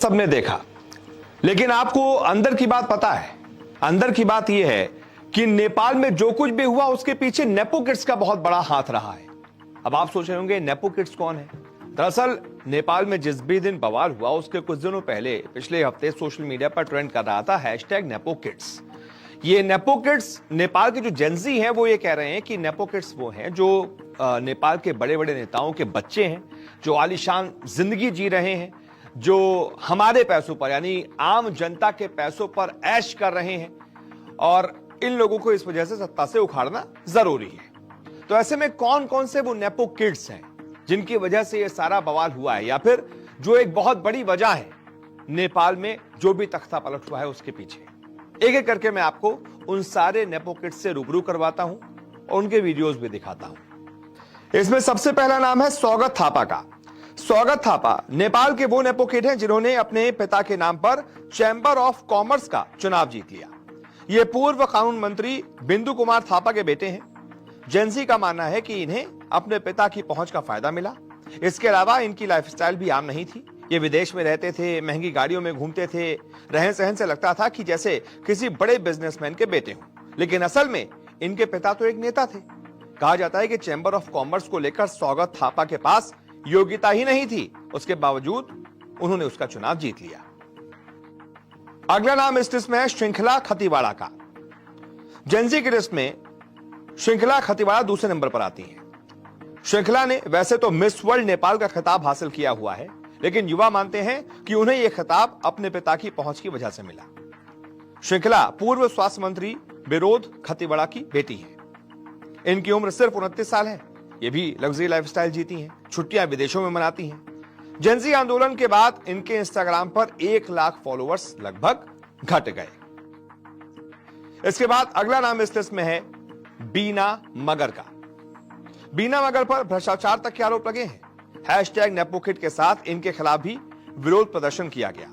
सबने देखा, लेकिन आपको अंदर की बात पता है? अंदर की बात यह है कि नेपाल में जो कुछ भी हुआ उसके पीछे नेपो किड्स का बहुत बड़ा हाथ रहा है। अब आप सोच रहे होंगे नेपो किड्स कौन है? दरअसल नेपाल में जिस भी दिन बवाल हुआ उसके कुछ दिनों पहले पिछले हफ्ते सोशल मीडिया पर ट्रेंड कर रहा था हैशटैग नेपो किड्स। ये नेपो किड्स नेपाल के जो जेंजी हैं वो ये कह रहे हैं कि नेपो किड्स वो हैं जो नेपाल के बड़े बड़े नेताओं के बच्चे हैं, जो आलीशान जिंदगी जी रहे हैं, जो हमारे पैसों पर यानी आम जनता के पैसों पर ऐश कर रहे हैं, और इन लोगों को इस वजह से सत्ता से उखाड़ना जरूरी है। तो ऐसे में कौन कौन से वो नेपो किड्स हैं जिनकी वजह से ये सारा बवाल हुआ है, या फिर जो एक बहुत बड़ी वजह है नेपाल में जो भी तख्ता पलट हुआ है उसके पीछे, एक एक करके मैं आपको उन सारे नेपो किड्स से रूबरू करवाता हूं और उनके वीडियोस भी दिखाता हूं। इसमें सबसे पहला नाम है स्वागत थापा का। स्वागत थापा नेपाल के वो नेपो किड हैं जिन्होंने अपने पिता के नाम पर चैंबर ऑफ कॉमर्स का चुनाव जीत लिया। ये पूर्व कानून मंत्री बिंदु कुमार थापा के बेटे हैं। जेंजी का मानना है कि इन्हें अपने पिता की पहुंच का फायदा मिला। इसके अलावा इनकी लाइफस्टाइल भी आम नहीं थी। ये विदेश में रहते थे, महंगी गाड़ियों में घूमते थे, रहन सहन से लगता था कि जैसे किसी बड़े बिजनेसमैन के बेटे हों। लेकिन असल में इनके पिता तो एक नेता थे। कहा जाता है कि चैंबर ऑफ कॉमर्स को लेकर स्वागत थापा के पास योग्यता ही नहीं थी, उसके बावजूद उन्होंने उसका चुनाव जीत लिया। अगला नाम इस लिस्ट में है श्रृंखला खतीवाड़ा का। जेंजी की लिस्ट में श्रृंखला खतीवाड़ा दूसरे नंबर पर आती हैं। श्रृंखला ने वैसे तो मिस वर्ल्ड नेपाल का खिताब हासिल किया हुआ है, लेकिन युवा मानते हैं कि उन्हें यह खिताब अपने पिता की पहुंच की वजह से मिला। श्रृंखला पूर्व स्वास्थ्य मंत्री विरोध खतीवाड़ा की बेटी है। इनकी उम्र सिर्फ 29 साल है। ये भी लग्जरी लाइफस्टाइल जीती हैं, छुट्टियां विदेशों में मनाती हैं। जेंजी आंदोलन के बाद इनके इंस्टाग्राम पर 1 लाख फॉलोअर्स लगभग घट गए। इसके बाद अगला नाम इस लिस्ट में है बीना मगर का। बीना मगर पर भ्रष्टाचार तक के आरोप लगे हैं। हैशटैग नेपो किड के साथ इनके खिलाफ भी विरोध प्रदर्शन किया गया।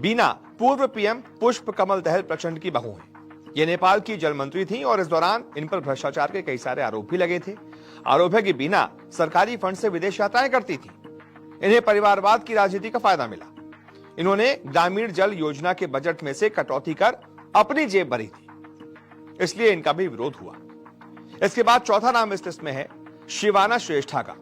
बीना पूर्व पीएम पुष्प कमल दहल प्रचंड की बहू हैं। ये नेपाल की जल मंत्री थी और इस दौरान इन पर भ्रष्टाचार के कई सारे आरोप भी लगे थे। आरोप है कि बीना सरकारी फंड से विदेश यात्राएं करती थी। इन्हें परिवारवाद की राजनीति का फायदा मिला। इन्होंने ग्रामीण जल योजना के बजट में से कटौती कर अपनी जेब भरी थी, इसलिए इनका भी विरोध हुआ। इसके बाद चौथा नाम इस लिस्ट में है शिवाना श्रेष्ठा का।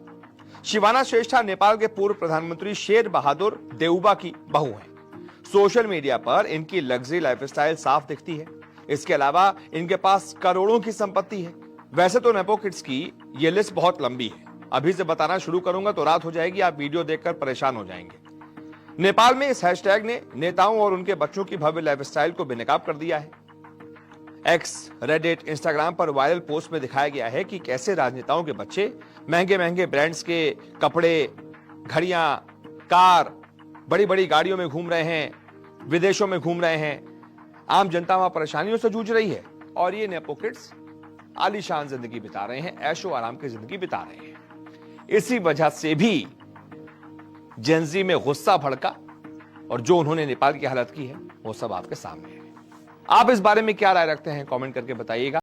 शिवाना श्रेष्ठा नेपाल के पूर्व प्रधानमंत्री शेर बहादुर देउबा की बहू हैं। सोशल मीडिया पर इनकी लग्जरी लाइफस्टाइल साफ दिखती है। इसके अलावा इनके पास करोड़ों की संपत्ति है। वैसे तो नेपो किड्स की यह लिस्ट बहुत लंबी है। अभी से बताना शुरू करूंगा तो रात हो जाएगी, आप वीडियो देखकर परेशान हो जाएंगे। नेपाल में इस हैशटैग ने नेताओं और उनके बच्चों की भव्य लाइफस्टाइल को बेनकाब कर दिया है। एक्स, रेडिट, इंस्टाग्राम पर वायरल पोस्ट में दिखाया गया है कि कैसे राजनेताओं के बच्चे महंगे महंगे ब्रांड्स के कपड़े, घड़ियां, कार, बड़ी बड़ी गाड़ियों में घूम रहे हैं, विदेशों में घूम रहे हैं। आम जनता वहां परेशानियों से जूझ रही है और ये नेपो किड्स आलीशान जिंदगी बिता रहे हैं, ऐशो आराम की जिंदगी बिता रहे हैं। इसी वजह से भी जेंजी में गुस्सा भड़का और जो उन्होंने नेपाल की हालत की है वो सब आपके सामने है। आप इस बारे में क्या राय रखते हैं कमेंट करके बताइएगा।